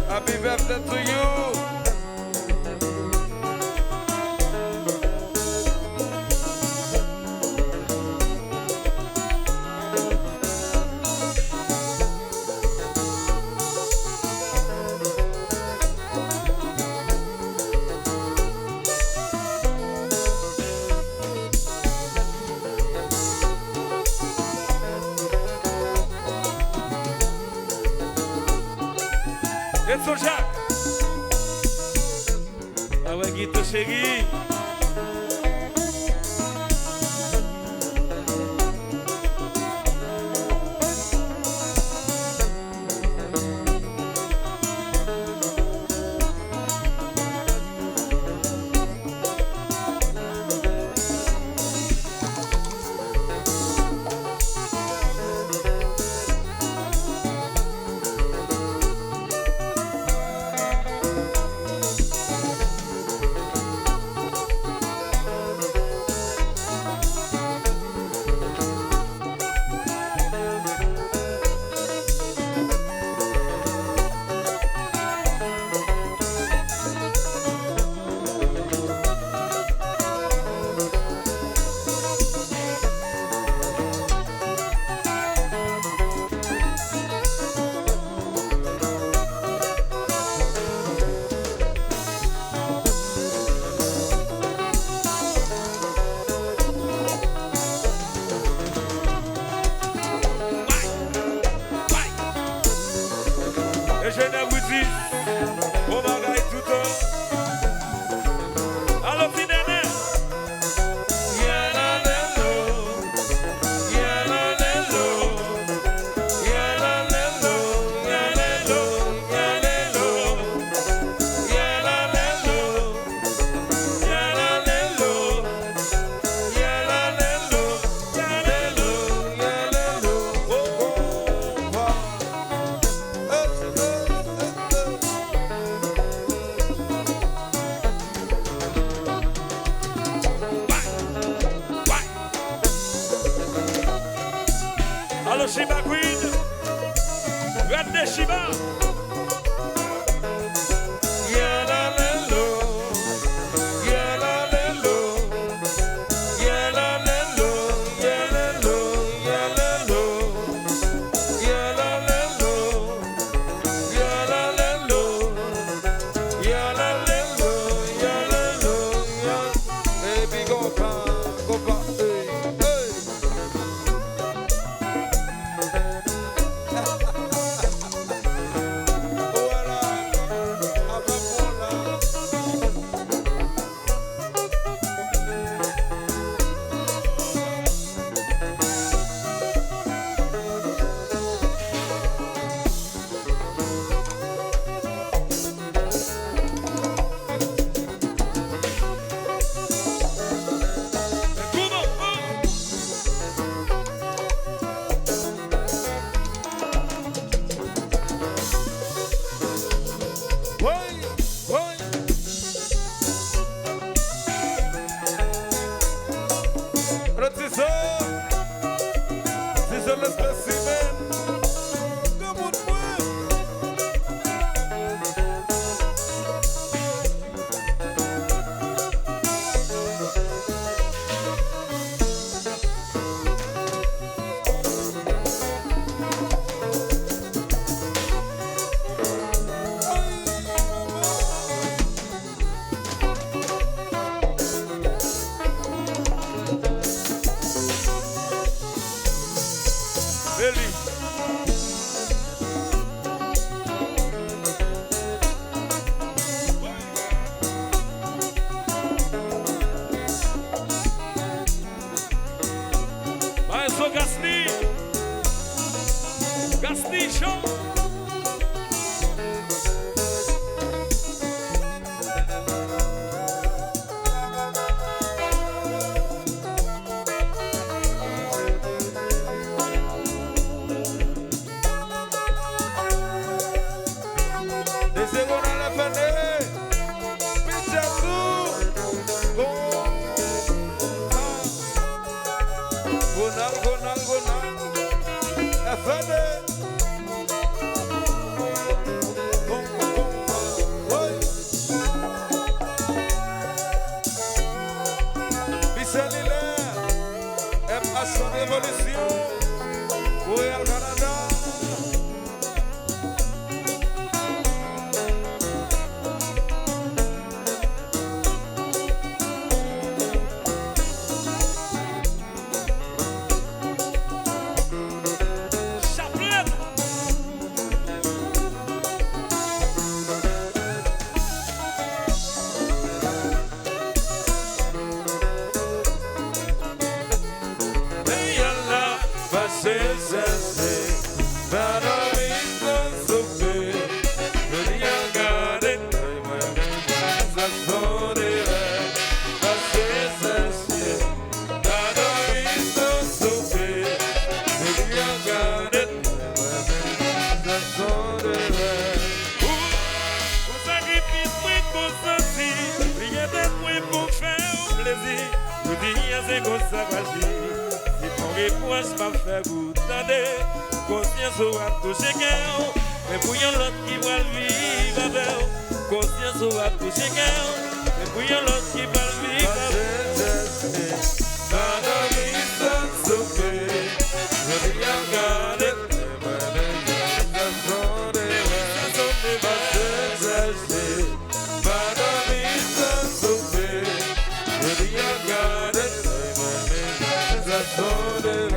Happy birthday to you. Edson Jacques. Aguaguito cheguei. Je ne vous dis, on va gagner tout le temps. Alors, finalement, yalalelo, yalalelo, yalalelo, yalalelo, yalalelo, yalalelo, yalalelo, yalalelo, yalalelo, yalalelo, oh, oh, oh. Allo Shiba Queen, grande Shiba. Yalalelo, yalalelo, yalalelo, yalalelo, yalalelo, yalalelo, yalalelo, yalalelo, yalalelo, baby go back, hey, hey. plaisir. Nous disons c'est comme ça qu'agir. Si ton reproche m'a fait goûter, conscience aura touché cœur. Mais pour yon l'autre qui va le vivre avec, conscience aura touché cœur. Mais pour yon l'autre qui va le vivre avec. Madame is so good. When you got it, that's all they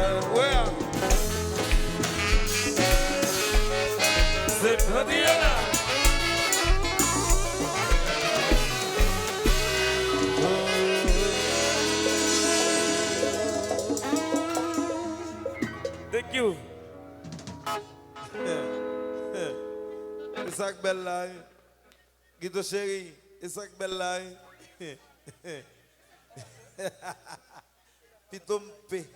Thank you. Isaac Bellay, Guido Chéri, Isaac Bellay, Pitompe.